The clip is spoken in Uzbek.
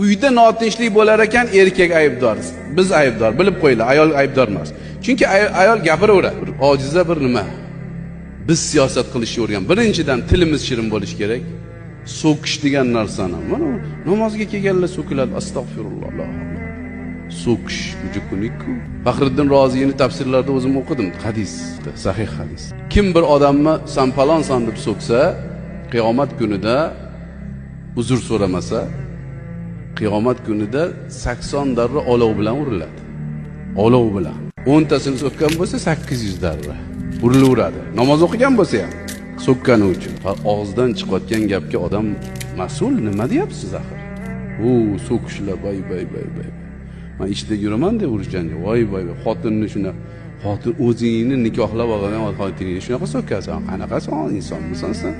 uyda notinchlik bo'lar ekan, erkak aybdor. Biz aybdor, bilib qo'yinglar, ayol aybdor emas. Chunki ayol gapiraveradi. Ojiza bir nima? Biz siyosat qilishni o'rgan. Birinchidan tilimiz shirin bo'lishi kerak. So'kish degan narsani. Mana namozga kelganlar so'kiladi. Astag'firulloh. So'kish jukunikku. Faxriddin Roziyning tafsirlarida o'zim o'qidim. Hadisda, sahih hadis. Kim bir odamni sanpalonsan deb so'ksa, qiyomat kunida uzr so'ramasa, qiyomat kunida 80 darra olov bilan uriladi. Olov bilan. 10 tasini so'kkan bo'lsa 800 darra urilaveradi. Namoz o'qigan bo'lsa ham so'kkani uchun. Og'izdan chiqayotgan gapga odam mas'ul. Nima deyapsiz axir? So'kishlar voy. Men ishda yuraman deb urishganga voy. Xotinni shuna, xotin o'zingni nikohlab olgan xotiningni shunaqa so'kasan. Qanaqa son insonmisan sen?